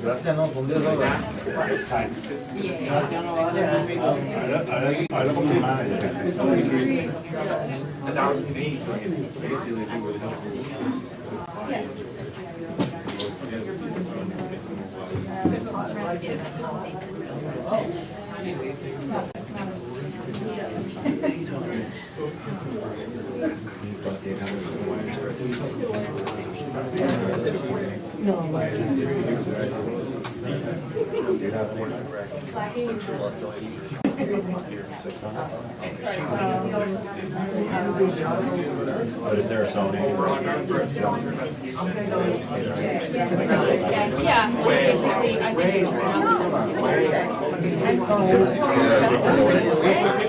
Gracias, no, con 10 dólares. Habla con mi manager. But is there a zoning? Yeah, basically, I think it's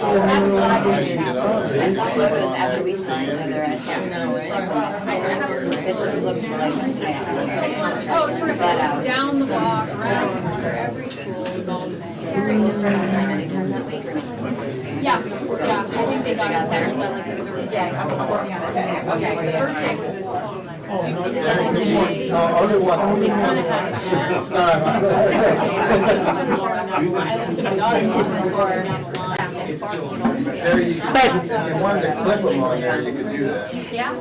that's what I Photos after we signed their it just looked like oh, terrific. It's down the block, around the corner, every school is all the same. you started behind any time that week or Yeah, yeah, I think they got us there. Yeah, okay, so the first day was a total nightmare. Second day, we kind of had a show. I listened to my daughter's husband for down the line. Very easy. If you wanted to clip them on there, you could do that.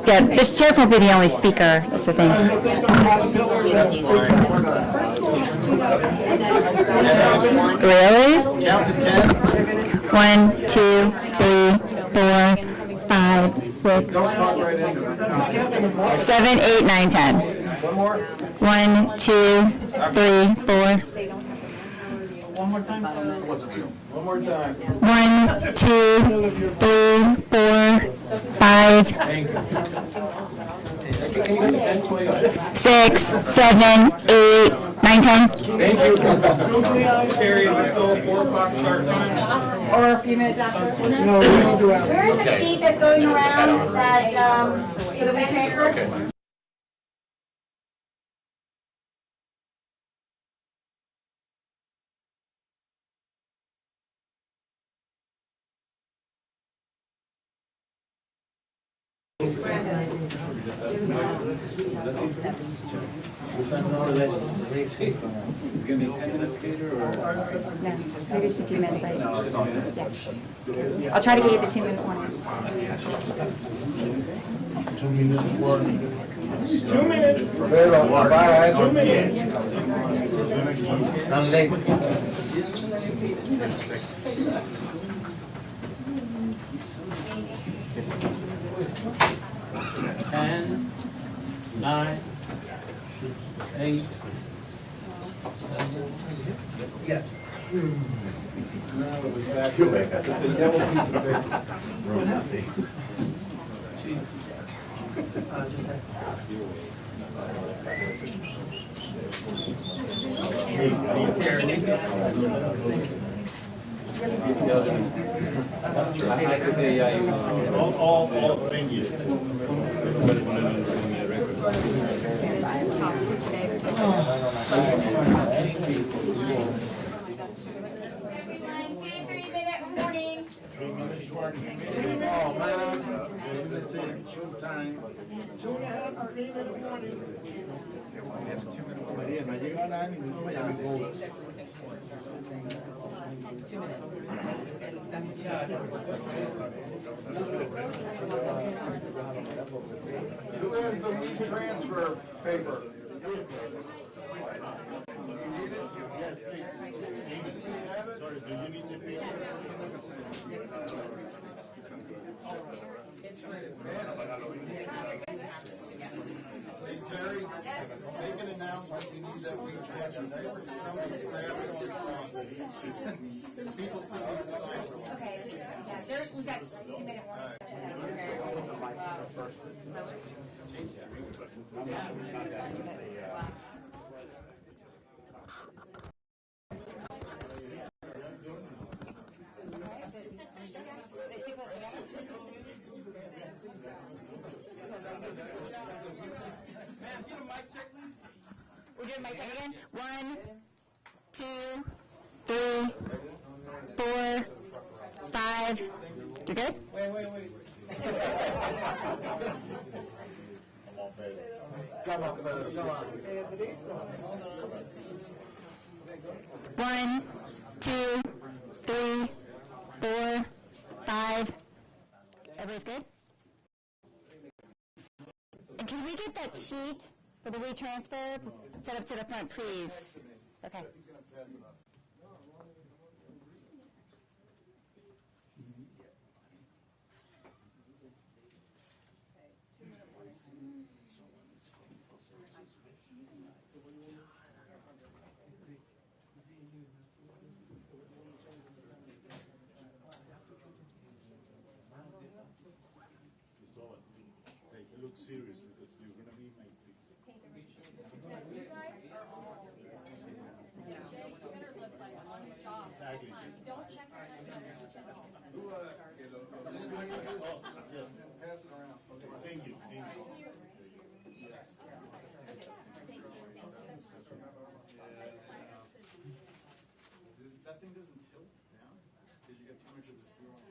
Yeah, this chair won't be the only speaker. That's the thing. Really? Count to 10. 1, 2, 3, 4, 5, 6, Don't talk right into it. 7, 8, 9, 10. One more. 1, 2, 3, 4. One more time. One more time. 1, 2, 3, 4, 5, 6, 7, 8, 9, 10. Thank you. Sherry, is it still 4 o'clock start time? Or a few minutes after. Where is the sheet that's going around that, for the wage transfer? It's going to be 10 minutes later or? No, maybe just a few minutes later. Yeah. I'll try to get you the 2-minute one. 2 minutes warning. 2 minutes. Pero, bye. 2 minutes. I'm late. Ten, 9, 8, 7. Yes. You're back. It's a devil piece of bacon. All thank you. Everyone, 2 to 3 minute warning. 3 minutes warning. Oh, man. That's it. Showtime. 2.5 or 3 minute warning. María, no ha llegado nada, ninguno me llama. Who has the transfer paper? Yes, please. Sorry, do you need the paper? Hey, Terry, make an announcement, we need that week transfer paper, because somebody grabbed it on the phone. People still need to sign for one. Okay, yeah, we've got 2-minute warning. We're doing mic check again. 1, 2, 3, 4, 5. You good? Wait. 1, 2, 3, 4, 5. Everybody's good? And can we get that sheet for the retransfer set up to the front, please? Okay. Hey, look serious because you're gonna be my please. Exactly. Don't check our text messages. Yes. Pass it around. Thank you. Thank you. That thing doesn't tilt down because you got too much of the ceiling.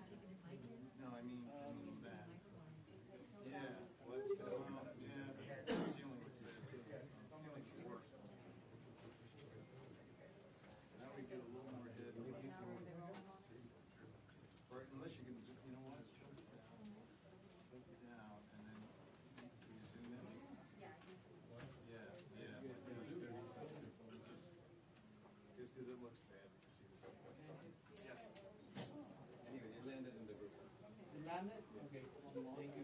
No, I mean that. Yeah, well, it's, yeah, the ceiling, ceiling's worse. Now we get a little more head and less ceiling. Or unless you can, you know what? Tilt it down, and then you zoom in. Yeah. It's because it looks bad to see the ceiling. Anyway, it landed in the group. It landed? Okay. Thank you.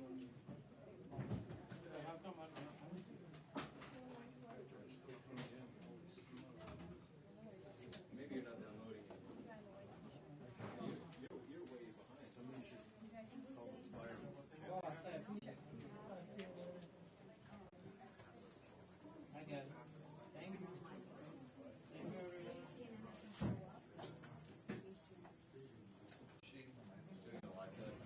How come I don't know? Maybe you're not downloading it. You're way behind. Somebody should call this firearm. I got it. Thank you. Thank you, everyone. She's doing a live test.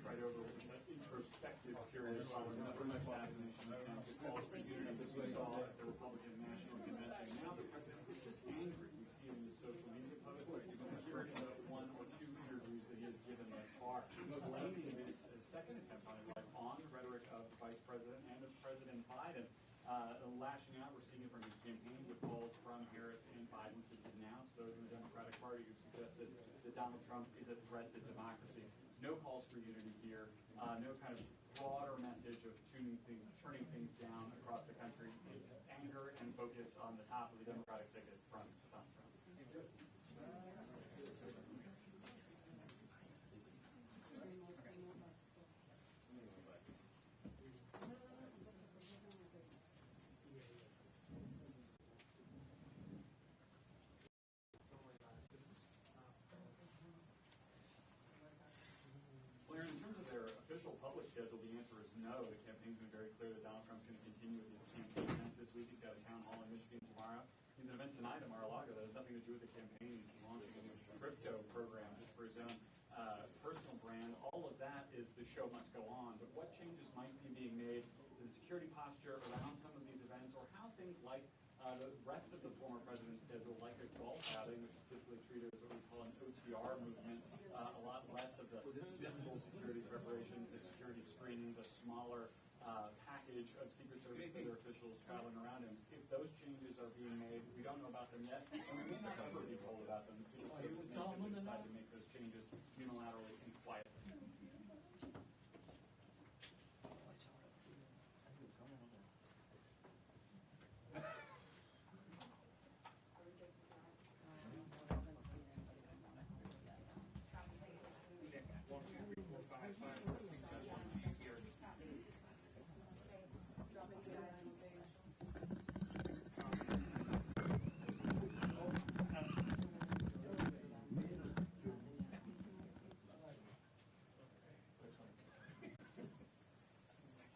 Right over introspective period following the assassination attempt. It calls for unity. This we saw at the Republican National Convention. Now the president is just angry. We see it in his social media posts. He's heard the one or two interviews that he has given thus far. Blaming his second attempt on his life on the rhetoric of the vice president and of President Biden. Lashing out, we're seeing it from his campaign with calls from Harris and Biden to denounce those in the Democratic Party who suggested that Donald Trump is a threat to democracy. No calls for unity here, no kind of broader message of turning things down across the country. It's anger and focus on the top of the Democratic ticket from Donald Trump. official published schedule, the answer is no. The campaign's been very clear that Donald Trump's going to continue with his campaign events this week. He's got a town hall in Michigan tomorrow. He's at events tonight at Mar-a-Lago that has nothing to do with the campaign. He's launching a new crypto program just for his own personal brand. All of that is the show must go on. But what changes might be being made to the security posture around some of these events, or how things like the rest of the former president's schedule, like a golf outing, which is typically treated as what we call an OTR movement, a lot less of the physical security preparations, the security screenings, a smaller package of Secret Service and other officials traveling around. And if those changes are being made, we don't know about them yet, and we may not ever be told about them. The Secret Service may simply decide to make those changes unilaterally and quietly.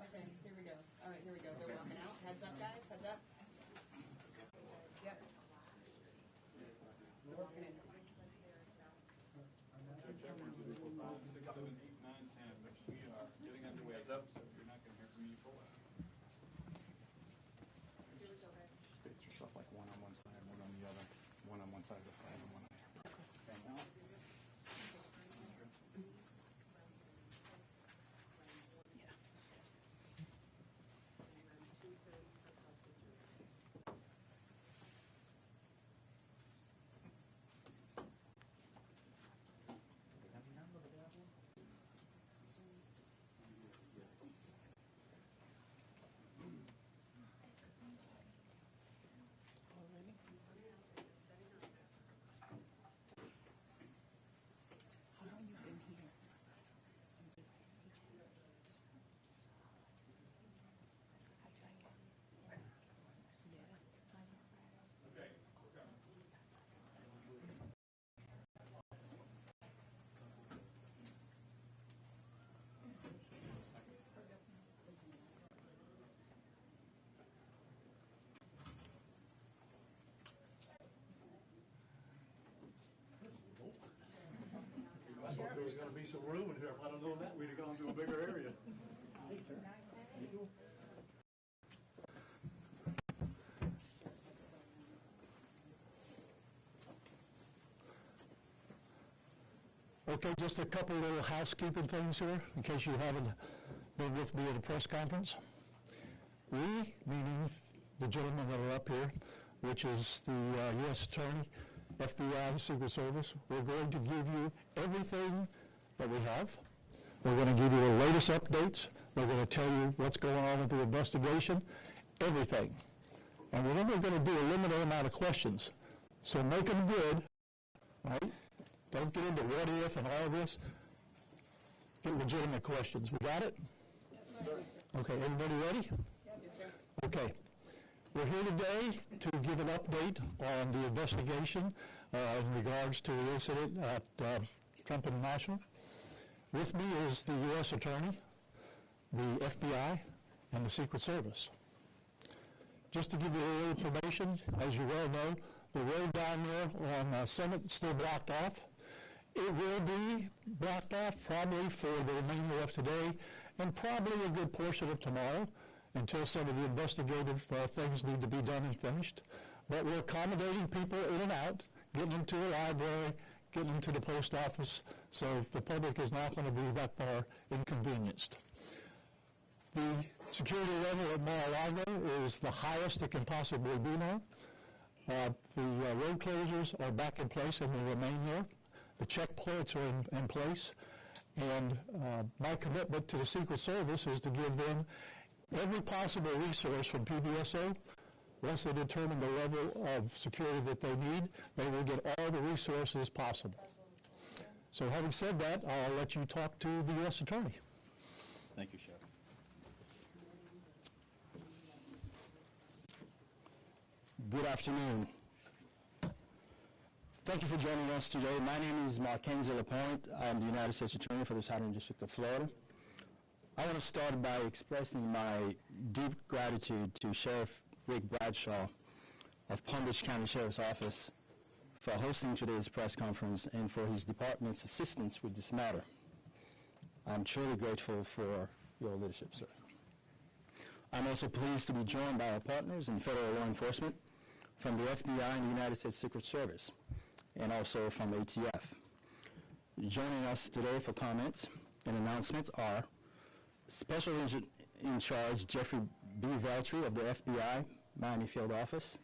Okay, here we go. All right, here we go. They're walking out. Heads up, guys. Heads up. Yep. They're walking in. 6, 7, 8, 9, 10, which we are getting underway. Heads up, so you're not going to hear from me for a while. Space yourself like one on one side, one on the other, one on one side of the flag, and one on the other. Okay, now. I thought there was going to be some room in here. If I'd have known that, we'd have gone to a bigger area. Okay, just a couple little housekeeping things here, in case you haven't been with me at a press conference. We, meaning the gentlemen that are up here, which is the U.S. Attorney, FBI, Secret Service, we're going to give you everything that we have. We're going to give you the latest updates. We're going to tell you what's going on with the investigation, everything. And we're only going to do a limited amount of questions. So make them good, right? Don't get into what if and all this. Get legitimate questions. We got it? Yes, sir. Okay, everybody ready? Yes, sir. Okay. We're here today to give an update on the investigation in regards to the incident at Trump International. With me is the U.S. Attorney, the FBI, and the Secret Service. Just to give you a little information, as you well know, the road down there on Summit is still blocked off. It will be blocked off probably for the remainder of today and probably a good portion of tomorrow until some of the investigative things need to be done and finished. But we're accommodating people in and out, getting them to the library, getting them to the post office, so the public is not going to be that far inconvenienced. The security level at Mar-a-Lago is the highest it can possibly be now. The road closures are back in place and will remain there. The checkpoints are in place. And my commitment to the Secret Service is to give them every possible resource from PBSA. Once they determine the level of security that they need, they will get all the resources possible. So having said that, I'll let you talk to the U.S. Attorney. Thank you, Sheriff. Good afternoon. Thank you for joining us today. My name is Mackenzie LaPointe. I'm the United States Attorney for the Southern District of Florida. I want to start by expressing my deep gratitude to Sheriff Rick Bradshaw of Palm Beach County Sheriff's Office for hosting today's press conference and for his department's assistance with this matter. I'm truly grateful for your leadership, sir. I'm also pleased to be joined by our partners in federal law enforcement from the FBI and the United States Secret Service, and also from ATF. Joining us today for comments and announcements are Special Agent in Charge Jeffrey B. Veltri of the FBI Miami Field Office,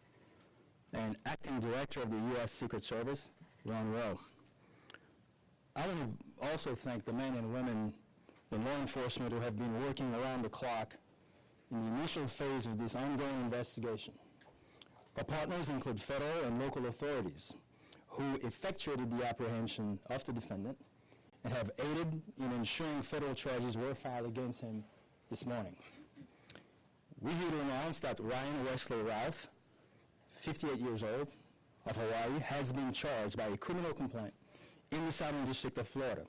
and Acting Director of the U.S. Secret Service, Ron Rowe. I want to also thank the men and women in law enforcement who have been working around the clock in the initial phase of this ongoing investigation. Our partners include federal and local authorities who effectuated the apprehension of the defendant and have aided in ensuring federal charges were filed against him this morning. We're here to announce that Ryan Wesley Routh, 58 years old, of Hawaii, has been charged by a criminal complaint in the Southern District of Florida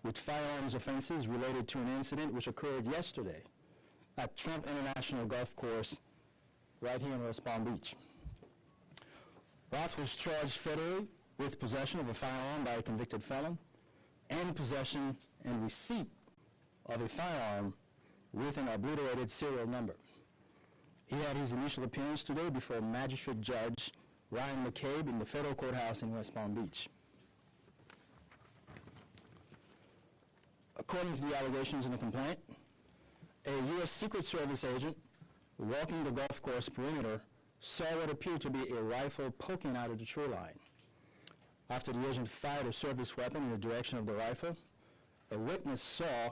with firearms offenses related to an incident which occurred yesterday at Trump International Golf Course right here in West Palm Beach. Routh was charged federally with possession of a firearm by a convicted felon and possession and receipt of a firearm with an obliterated serial number. He had his initial appearance today before Magistrate Judge Ryan McCabe in the federal courthouse in West Palm Beach. According to the allegations in the complaint, a U.S. Secret Service agent walking the golf course perimeter saw what appeared to be a rifle poking out of the tree line. After the agent fired a service weapon in the direction of the rifle, a witness saw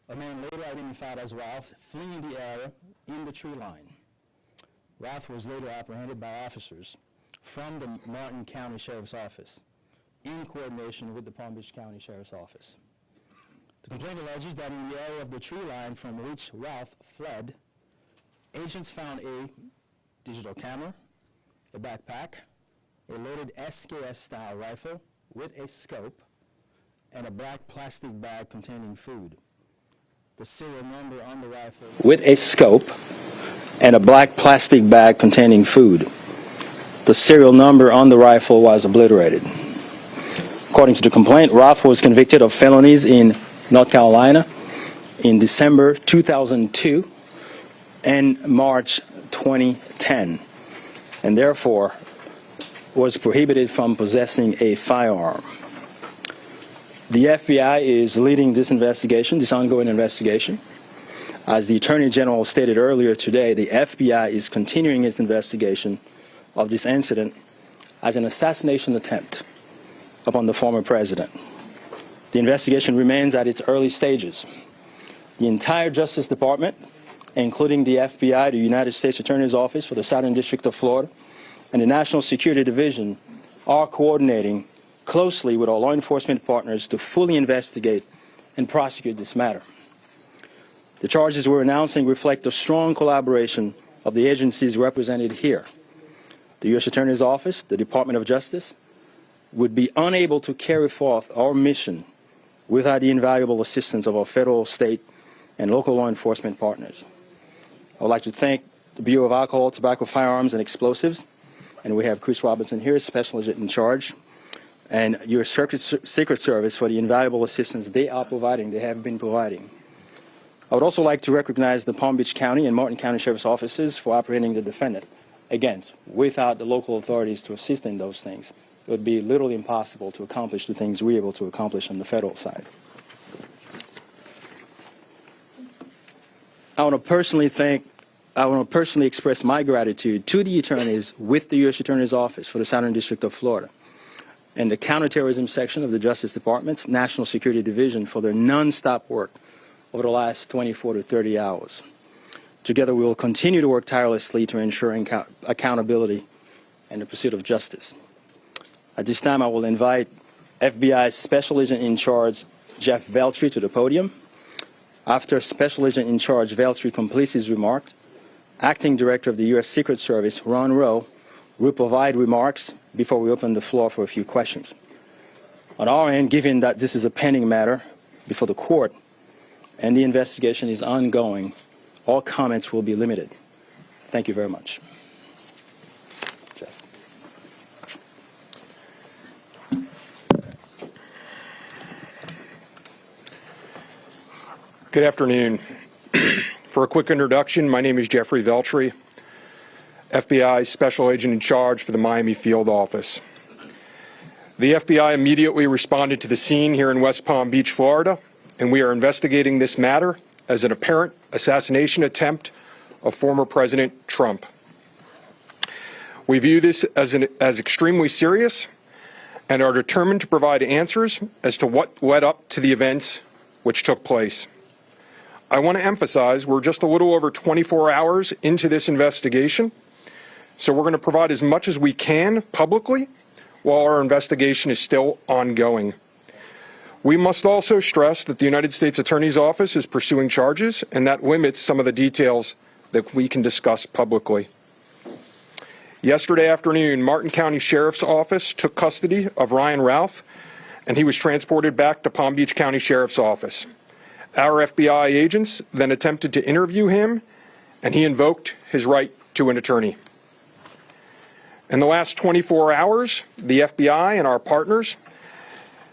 a man later identified as Routh fleeing the area in the tree line. Routh was later apprehended by officers from the Martin County Sheriff's Office in coordination with the Palm Beach County Sheriff's Office. The complaint alleges that in the area of the tree line from which Routh fled, agents found a digital camera, a backpack, a loaded SKS-style rifle with a scope, and a black plastic bag containing food. The serial number on the rifle with a scope and a black plastic bag containing food. The serial number on the rifle was obliterated. According to the complaint, Routh was convicted of felonies in North Carolina in December 2002 and March 2010, and therefore was prohibited from possessing a firearm. The FBI is leading this investigation, this ongoing investigation. As the Attorney General stated earlier today, the FBI is continuing its investigation of this incident as an assassination attempt upon the former president. The investigation remains at its early stages. The entire Justice Department, including the FBI, the United States Attorney's Office for the Southern District of Florida, and the National Security Division are coordinating closely with our law enforcement partners to fully investigate and prosecute this matter. The charges we're announcing reflect the strong collaboration of the agencies represented here. The U.S. Attorney's Office, the Department of Justice, would be unable to carry forth our mission without the invaluable assistance of our federal, state, and local law enforcement partners. I would like to thank the Bureau of Alcohol, Tobacco, Firearms, and Explosives, and we have Chris Robinson here, Special Agent in Charge, and your Secret Service for the invaluable assistance they are providing, they have been providing. I would also like to recognize the Palm Beach County and Martin County Sheriff's Offices for apprehending the defendant. Again, without the local authorities to assist in those things, it would be literally impossible to accomplish the things we're able to accomplish on the federal side. I want to personally express my gratitude to the attorneys with the U.S. Attorney's Office for the Southern District of Florida and the Counterterrorism Section of the Justice Department's National Security Division for their nonstop work over the last 24 to 30 hours. Together, we will continue to work tirelessly to ensure accountability and the pursuit of justice. At this time, I will invite FBI's Special Agent in Charge, Jeff Veltri, to the podium. After Special Agent in Charge Veltri completes his remark, Acting Director of the U.S. Secret Service, Ron Rowe, will provide remarks before we open the floor for a few questions. On our end, given that this is a pending matter before the court, and the investigation is ongoing, all comments will be limited. Thank you very much. Jeff. Good afternoon. For a quick introduction, my name is Jeffrey Veltri, FBI Special Agent in charge for the Miami Field Office. The FBI immediately responded to the scene here in West Palm Beach, Florida, and we are investigating this matter as an apparent assassination attempt of former President Trump. We view this as extremely serious and are determined to provide answers as to what led up to the events which took place. I want to emphasize we're just a little over 24 hours into this investigation, so we're going to provide as much as we can publicly while our investigation is still ongoing. We must also stress that the United States Attorney's Office is pursuing charges, and that limits some of the details that we can discuss publicly. Yesterday afternoon, Martin County Sheriff's Office took custody of Ryan Routh, and he was transported back to Palm Beach County Sheriff's Office. Our FBI agents then attempted to interview him, and he invoked his right to an attorney. In the last 24 hours, the FBI and our partners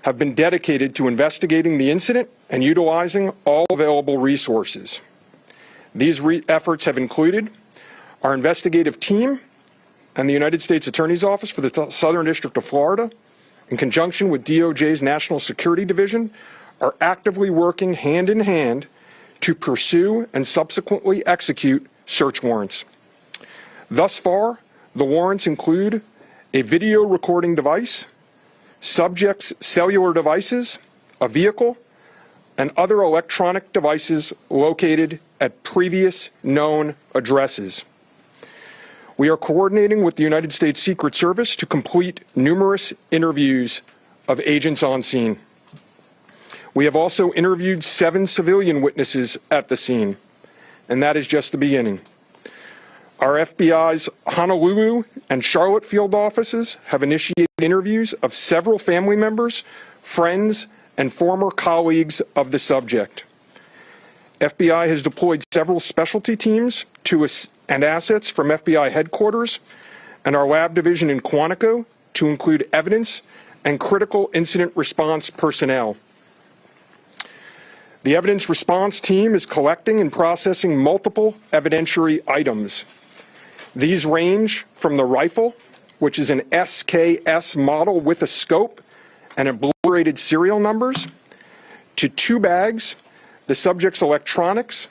have been dedicated to investigating the incident and utilizing all available resources. These efforts have included our investigative team and the United States Attorney's Office for the Southern District of Florida, in conjunction with DOJ's National Security Division, are actively working hand in hand to pursue and subsequently execute search warrants. Thus far, the warrants include a video recording device, subjects' cellular devices, a vehicle, and other electronic devices located at previous known addresses. We are coordinating with the United States Secret Service to complete numerous interviews of agents on scene. We have also interviewed 7 civilian witnesses at the scene, and that is just the beginning. Our FBI's Honolulu and Charlotte field offices have initiated interviews of several family members, friends, and former colleagues of the subject. FBI has deployed several specialty teams and assets from FBI headquarters and our lab division in Quantico to include evidence and critical incident response personnel. The evidence response team is collecting and processing multiple evidentiary items. These range from the rifle, which is an SKS model with a scope and obliterated serial numbers, to 2 bags, the subject's electronics,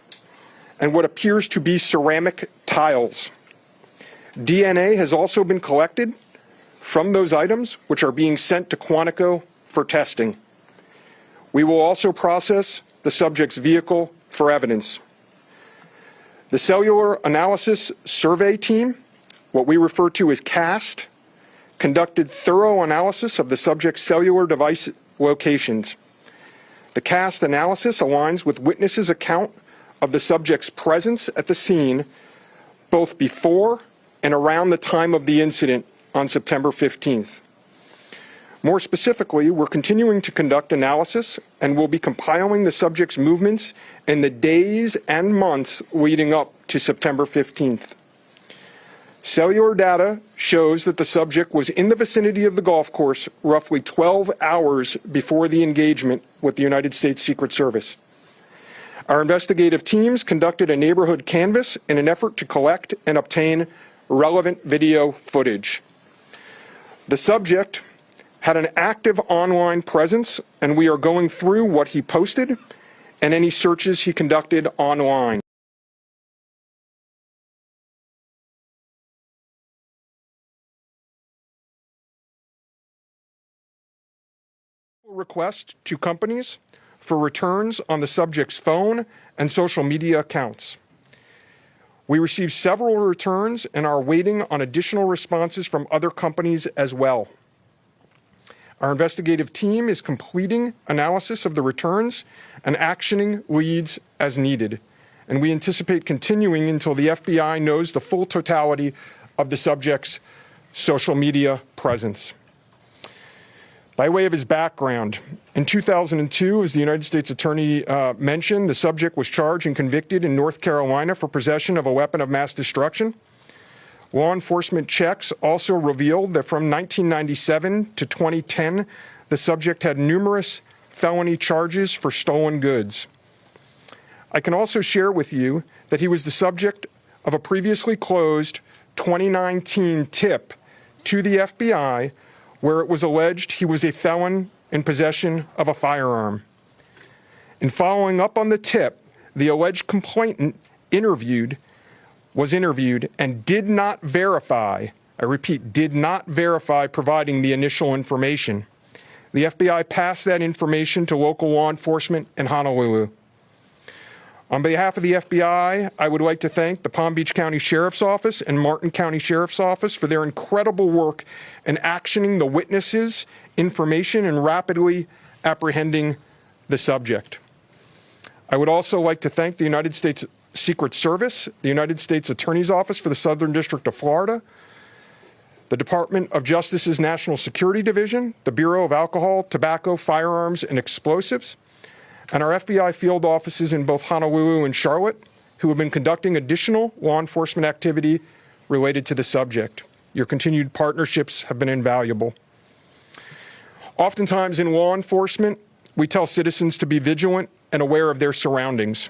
and what appears to be ceramic tiles. DNA has also been collected from those items, which are being sent to Quantico for testing. We will also process the subject's vehicle for evidence. The Cellular Analysis Survey Team, what we refer to as CAST, conducted thorough analysis of the subject's cellular device locations. The CAST analysis aligns with witnesses' account of the subject's presence at the scene both before and around the time of the incident on September 15th. More specifically, we're continuing to conduct analysis and will be compiling the subject's movements in the days and months leading up to September 15th. Cellular data shows that the subject was in the vicinity of the golf course roughly 12 hours before the engagement with the United States Secret Service. Our investigative teams conducted a neighborhood canvass in an effort to collect and obtain relevant video footage. The subject had an active online presence, and we are going through what he posted and any searches he conducted online. Request to companies for returns on the subject's phone and social media accounts. We received several returns and are waiting on additional responses from other companies as well. Our investigative team is completing analysis of the returns and actioning leads as needed, and we anticipate continuing until the FBI knows the full totality of the subject's social media presence. By way of his background, in 2002, as the United States Attorney mentioned, the subject was charged and convicted in North Carolina for possession of a weapon of mass destruction. Law enforcement checks also revealed that from 1997 to 2010, the subject had numerous felony charges for stolen goods. I can also share with you that he was the subject of a previously closed 2019 tip to the FBI where it was alleged he was a felon in possession of a firearm. In following up on the tip, the alleged complainant was interviewed and did not verify, I repeat, did not verify providing the initial information. The FBI passed that information to local law enforcement in Honolulu. On behalf of the FBI, I would like to thank the Palm Beach County Sheriff's Office and Martin County Sheriff's Office for their incredible work in actioning the witnesses' information and rapidly apprehending the subject. I would also like to thank the United States Secret Service, the United States Attorney's Office for the Southern District of Florida, the Department of Justice's National Security Division, the Bureau of Alcohol, Tobacco, Firearms, and Explosives, and our FBI field offices in both Honolulu and Charlotte, who have been conducting additional law enforcement activity related to the subject. Your continued partnerships have been invaluable. Oftentimes in law enforcement, we tell citizens to be vigilant and aware of their surroundings.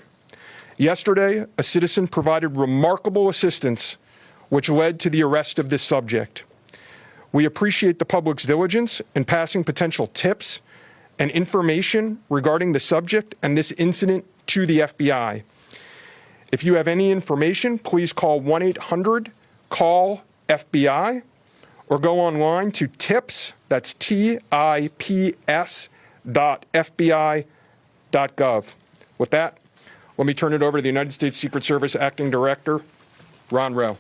Yesterday, a citizen provided remarkable assistance, which led to the arrest of this subject. We appreciate the public's diligence in passing potential tips and information regarding the subject and this incident to the FBI. If you have any information, please call 1-800-CALL-FBI or go online to tips, that's tips.fbi.gov. With that, let me turn it over to the United States Secret Service Acting Director, Ron Rowe.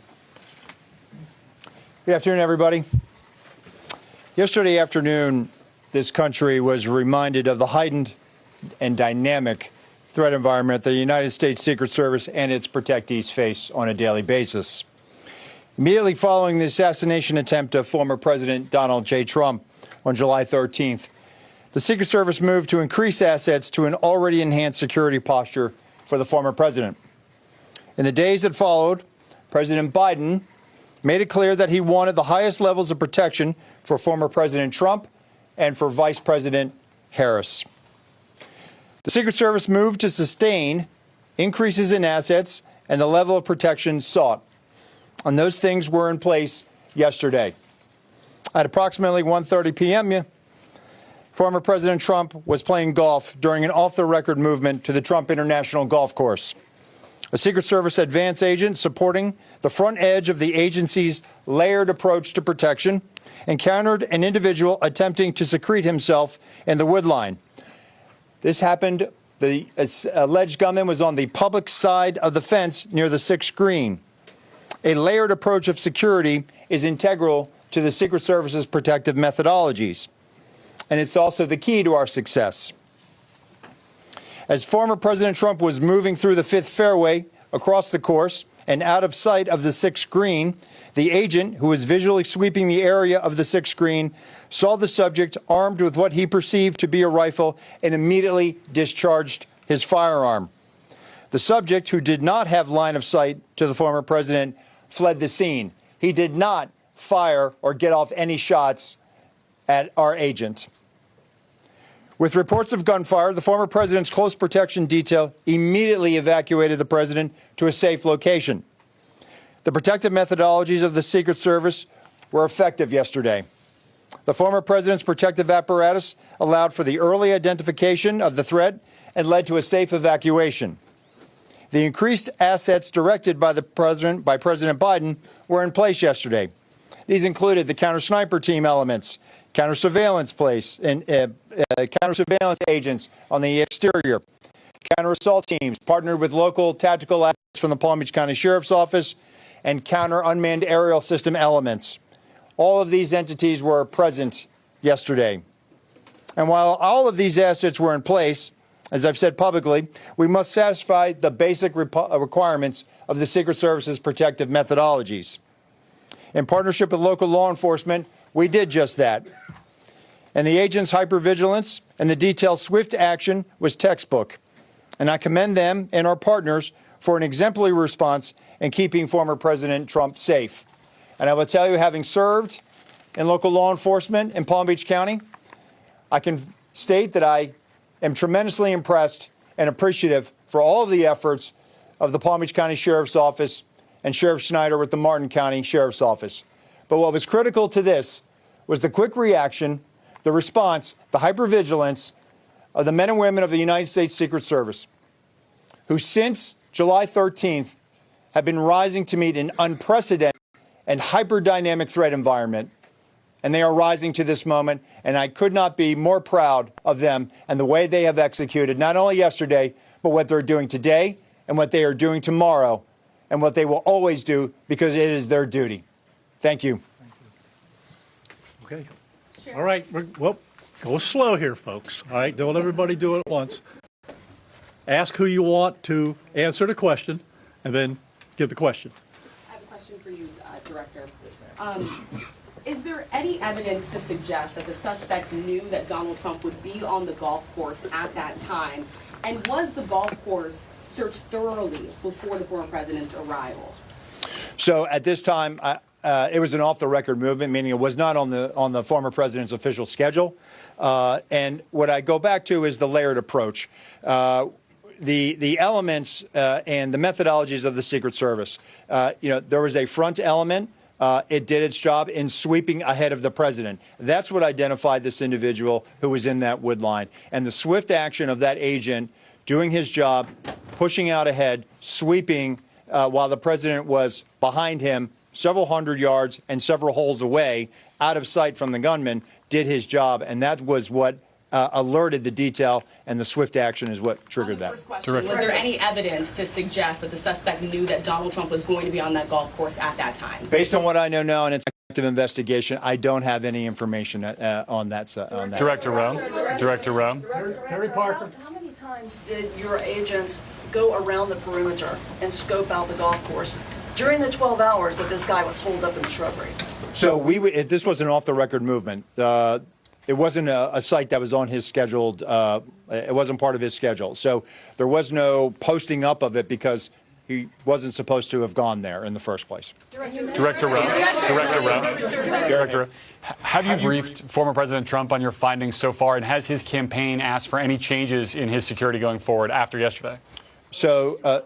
Good afternoon, everybody. Yesterday afternoon, this country was reminded of the heightened and dynamic threat environment that the United States Secret Service and its protectees face on a daily basis. Immediately following the assassination attempt of former President Donald J. Trump on July 13th, the Secret Service moved to increase assets to an already enhanced security posture for the former president. In the days that followed, President Biden made it clear that he wanted the highest levels of protection for former President Trump and for Vice President Harris. The Secret Service moved to sustain increases in assets and the level of protection sought. And those things were in place yesterday. At approximately 1:30 p.m., former President Trump was playing golf during an off-the-record movement to the Trump International Golf Course. A Secret Service advance agent supporting the front edge of the agency's layered approach to protection encountered an individual attempting to secrete himself in the woodline. This happened, the alleged gunman was on the public side of the fence near the 6th green. A layered approach of security is integral to the Secret Service's protective methodologies, and it's also the key to our success. As former President Trump was moving through the 5th fairway across the course and out of sight of the 6th green, the agent, who was visually sweeping the area of the 6th green, saw the subject armed with what he perceived to be a rifle and immediately discharged his firearm. The subject, who did not have line of sight to the former president, fled the scene. He did not fire or get off any shots at our agent. With reports of gunfire, the former president's close protection detail immediately evacuated the president to a safe location. The protective methodologies of the Secret Service were effective yesterday. The former president's protective apparatus allowed for the early identification of the threat and led to a safe evacuation. The increased assets directed by President Biden were in place yesterday. These included the counter-sniper team elements, counter-surveillance counter-surveillance agents on the exterior, counter-assault teams partnered with local tactical agents from the Palm Beach County Sheriff's Office, and counter-unmanned aerial system elements. All of these entities were present yesterday. And while all of these assets were in place, as I've said publicly, we must satisfy the basic requirements of the Secret Service's protective methodologies. In partnership with local law enforcement, we did just that. And the agent's hypervigilance and the detailed swift action was textbook. And I commend them and our partners for an exemplary response in keeping former President Trump safe. And I will tell you, having served in local law enforcement in Palm Beach County, I can state that I am tremendously impressed and appreciative for all of the efforts of the Palm Beach County Sheriff's Office and Sheriff Schneider with the Martin County Sheriff's Office. But what was critical to this was the quick reaction, the response, the hypervigilance of the men and women of the United States Secret Service, who since July 13th have been rising to meet an unprecedented and hyper-dynamic threat environment. And they are rising to this moment, and I could not be more proud of them and the way they have executed, not only yesterday, but what they're doing today and what they are doing tomorrow and what they will always do because it is their duty. Thank you. Okay. All right. Well, go slow here, folks. All right. Don't everybody do it at once. Ask who you want to answer the question, and then give the question. I have a question for you, Director. Is there any evidence to suggest that the suspect knew that Donald Trump would be on the golf course at that time? And was the golf course searched thoroughly before the former president's arrival? So at this time, it was an off-the-record movement, meaning it was not on the former president's official schedule. And what I go back to is the layered approach. The elements and the methodologies of the Secret Service. There was a front element. It did its job in sweeping ahead of the president. That's what identified this individual who was in that wood line. And the swift action of that agent doing his job, pushing out ahead, sweeping while the president was behind him several hundred yards and several holes away, out of sight from the gunman, did his job. And that was what alerted the detail, and the swift action is what triggered that. Was there any evidence to suggest that the suspect knew that Donald Trump was going to be on that golf course at that time? Based on what I know now, and it's an active investigation, I don't have any information on that. Director Rowe. Director Rowe. Harry Parker. How many times did your agents go around the perimeter and scope out the golf course during the 12 hours that this guy was holed up in the shrubbery? So this was an off-the-record movement. It wasn't a site that was on his scheduled, it wasn't part of his schedule. So there was no posting up of it because he wasn't supposed to have gone there in the first place. Director Rowe. Director, have you briefed former President Trump on your findings so far, and has his campaign asked for any changes in his security going forward after yesterday? So,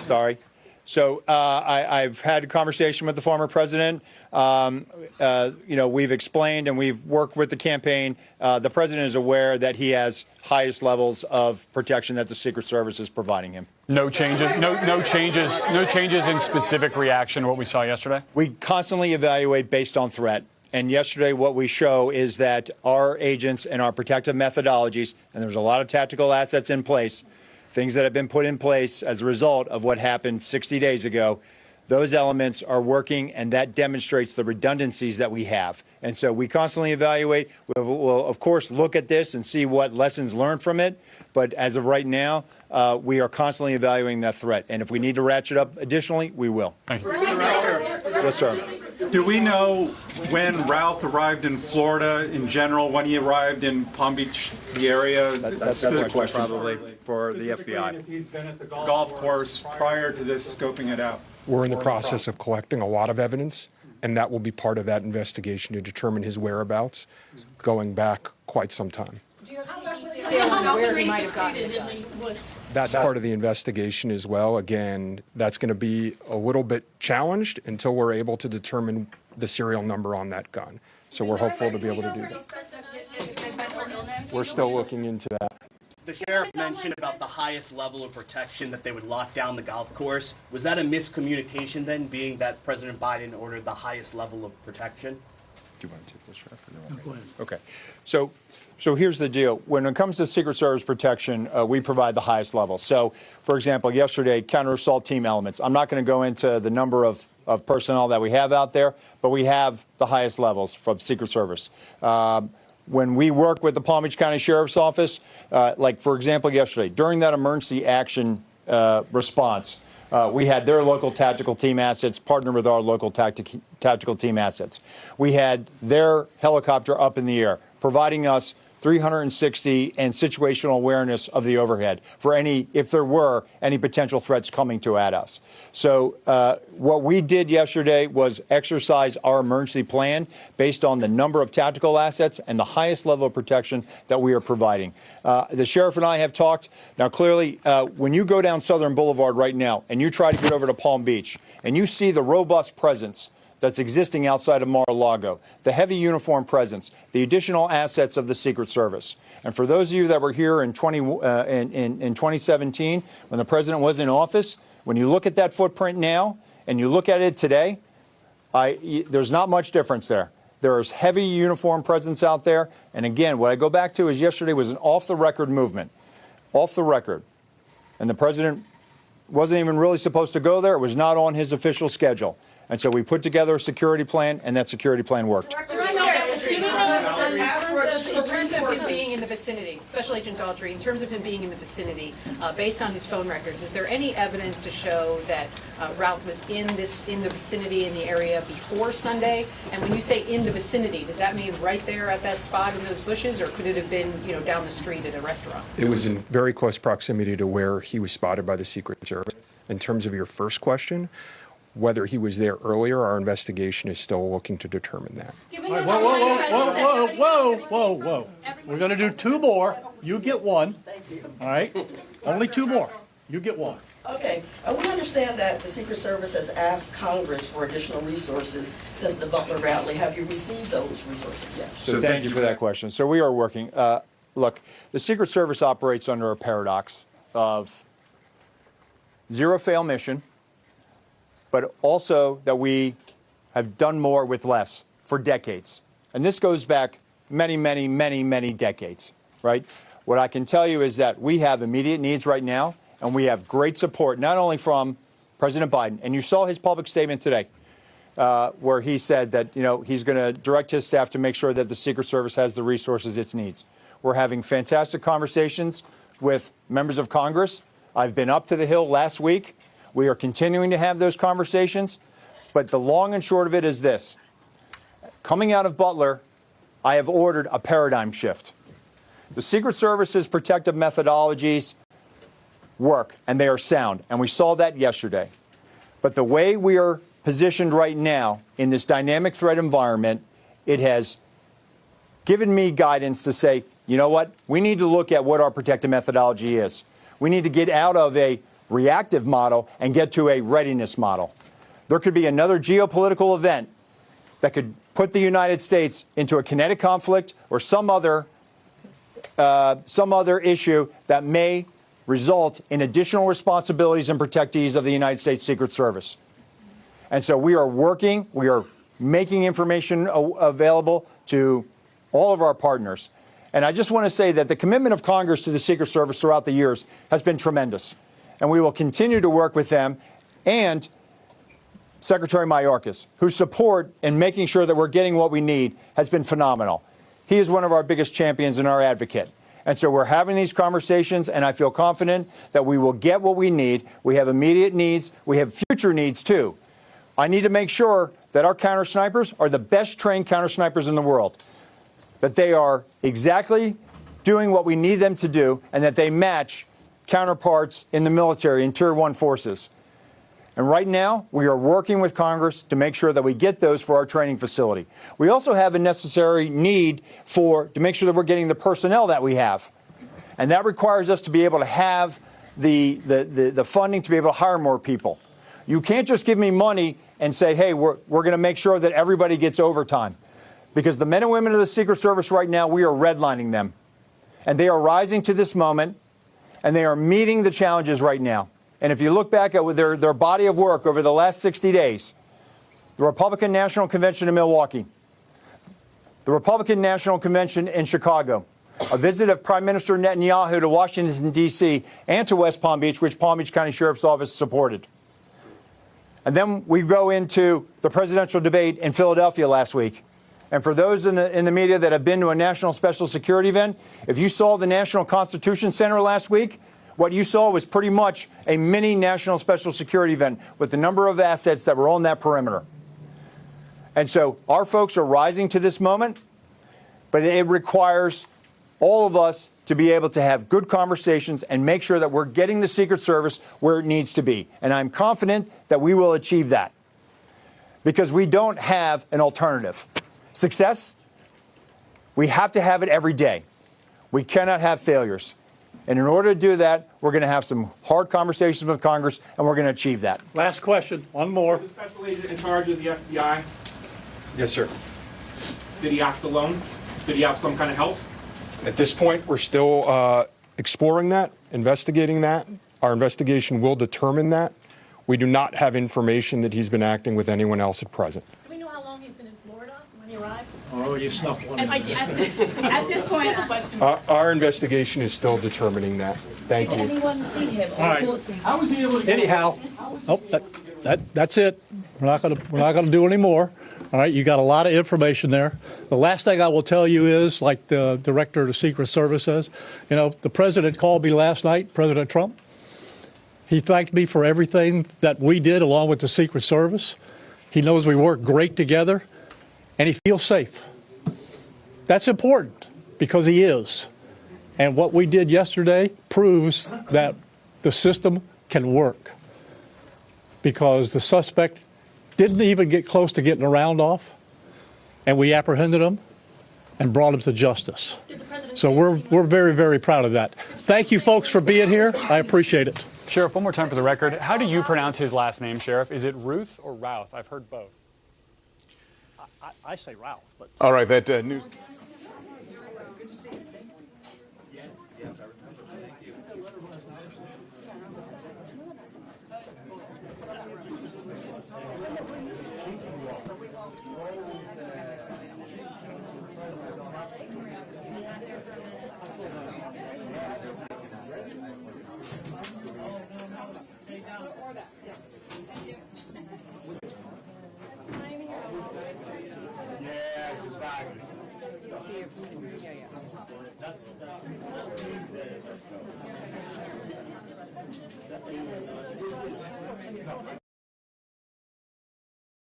sorry. So I've had a conversation with the former president. We've explained and we've worked with the campaign. The president is aware that he has highest levels of protection that the Secret Service is providing him. No changes. No changes in specific reaction to what we saw yesterday. We constantly evaluate based on threat. And yesterday, what we show is that our agents and our protective methodologies, and there's a lot of tactical assets in place, things that have been put in place as a result of what happened 60 days ago, those elements are working, and that demonstrates the redundancies that we have. And so we constantly evaluate. We'll of course, look at this and see what lessons learned from it. But as of right now, we are constantly evaluating that threat. And if we need to ratchet up additionally, we will. Thank you. Yes, sir. Do we know when Routh arrived in Florida in general, when he arrived in Palm Beach, the area? That's a question probably for the FBI. If he's been at the golf course prior to this scoping it out. We're in the process of collecting a lot of evidence, and that will be part of that investigation to determine his whereabouts going back quite some time. Where he might have gotten it. That's part of the investigation as well. Again, that's going to be a little bit challenged until we're able to determine the serial number on that gun. So we're hopeful to be able to do that. We're still looking into that. The sheriff mentioned about the highest level of protection that they would lock down the golf course. Was that a miscommunication then, being that President Biden ordered the highest level of protection? Do you want to take this, Sheriff? No, go ahead. Okay. So here's the deal. When it comes to Secret Service protection, we provide the highest level. So, for example, yesterday, counter-assault team elements. I'm not going to go into the number of personnel that we have out there, but we have the highest levels from Secret Service. When we work with the Palm Beach County Sheriff's Office, like, for example, yesterday, during that emergency action response, We had their local tactical team assets partner with our local tactical team assets. We had their helicopter up in the air, providing us 360 and situational awareness of the overhead for if there were any potential threats coming at us. So what we did yesterday was exercise our emergency plan based on the number of tactical assets and the highest level of protection that we are providing. The sheriff and I have talked. Now, clearly, when you go down Southern Boulevard right now and you try to get over to Palm Beach and you see the robust presence that's existing outside of Mar-a-Lago, the heavy uniform presence, the additional assets of the Secret Service. And for those of you that were here in 2017, when the president was in office, when you look at that footprint now and you look at it today, there's not much difference there. There is heavy uniform presence out there. And again, what I go back to is yesterday was an off-the-record movement. Off the record. And the president wasn't even really supposed to go there. It was not on his official schedule. And so we put together a security plan, and that security plan worked. In terms of him being in the vicinity, Special Agent Daltrey, in terms of him being in the vicinity, based on his phone records, is there any evidence to show that Routh was in the vicinity in the area before Sunday? And when you say in the vicinity, does that mean right there at that spot in those bushes, or could it have been, down the street at a restaurant? It was in very close proximity to where he was spotted by the Secret Service. In terms of your first question, whether he was there earlier, our investigation is still looking to determine that. Whoa. We're going to do two more. You get one. All right? Only two more. You get one. Okay. We understand that the Secret Service has asked Congress for additional resources since the Butler rally. Have you received those resources yet? So thank you for that question. So we are working. Look, the Secret Service operates under a paradox of zero-fail mission, but also that we have done more with less for decades. And this goes back many decades, right? What I can tell you is that we have immediate needs right now, and we have great support, not only from President Biden, and you saw his public statement today, where he said that, he's going to direct his staff to make sure that the Secret Service has the resources it needs. We're having fantastic conversations with members of Congress. I've been up to the Hill last week. We are continuing to have those conversations, but the long and short of it is this. Coming out of Butler, I have ordered a paradigm shift. The Secret Service's protective methodologies work, and they are sound, and we saw that yesterday. But the way we are positioned right now in this dynamic threat environment, it has given me guidance to say, you know what, we need to look at what our protective methodology is. We need to get out of a reactive model and get to a readiness model. There could be another geopolitical event that could put the United States into a kinetic conflict or some other issue that may result in additional responsibilities and protectees of the United States Secret Service. And so we are working, we are making information available to all of our partners. And I just want to say that the commitment of Congress to the Secret Service throughout the years has been tremendous. And we will continue to work with them and Secretary Mayorkas, whose support in making sure that we're getting what we need has been phenomenal. He is one of our biggest champions and our advocate. And so we're having these conversations, and I feel confident that we will get what we need. We have immediate needs. We have future needs, too. I need to make sure that our counter snipers are the best trained counter snipers in the world, that they are exactly doing what we need them to do, and that they match counterparts in the military and Tier 1 forces. And right now, we are working with Congress to make sure that we get those for our training facility. We also have a necessary need to make sure that we're getting the personnel that we have. And that requires us to be able to have the funding to be able to hire more people. You can't just give me money and say, hey, we're going to make sure that everybody gets overtime. Because the men and women of the Secret Service right now, we are redlining them. And they are rising to this moment. And they are meeting the challenges right now. And if you look back at their body of work over the last 60 days, the Republican National Convention in Milwaukee, the Republican National Convention in Chicago, a visit of Prime Minister Netanyahu to Washington, D.C., and to West Palm Beach, which Palm Beach County Sheriff's Office supported. And then we go into the presidential debate in Philadelphia last week. And for those in the media that have been to a national special security event, if you saw the National Constitution Center last week, What you saw was pretty much a mini national special security event with the number of assets that were on that perimeter. And so our folks are rising to this moment, but it requires all of us to be able to have good conversations and make sure that we're getting the Secret Service where it needs to be. And I'm confident that we will achieve that because we don't have an alternative. Success, we have to have it every day. We cannot have failures. And in order to do that, we're going to have some hard conversations with Congress, and we're going to achieve that. Last question, one more. The special agent in charge of the FBI, Yes, sir. did he act alone? Did he have some kind of help? At this point, we're still exploring that, investigating that. Our investigation will determine that. We do not have information that he's been acting with anyone else at present. Do we know how long he's been in Florida when he arrived? Oh, you snuck one. At this point, Our investigation is still determining that. Thank Did you. anyone see him All right. or report him? How was he able to Anyhow, that's it. We're not going to do any more. All right, you got a lot of information there. The last thing I will tell you is, like the director of the Secret Service says, you know, the president called me last night, President Trump. He thanked me for everything that we did along with the Secret Service. He knows we work great together, and he feels safe. That's important because he is. And what we did yesterday proves that the system can work because the suspect didn't even get close to getting a round off, and we apprehended him and brought him to justice. So we're very, very proud of that. Thank you, folks, for being here. I appreciate it. Sheriff, one more time for the record. How do you pronounce his last name, Sheriff? Is it Routh or Routh? I've heard both. I say Routh. But all right, that news.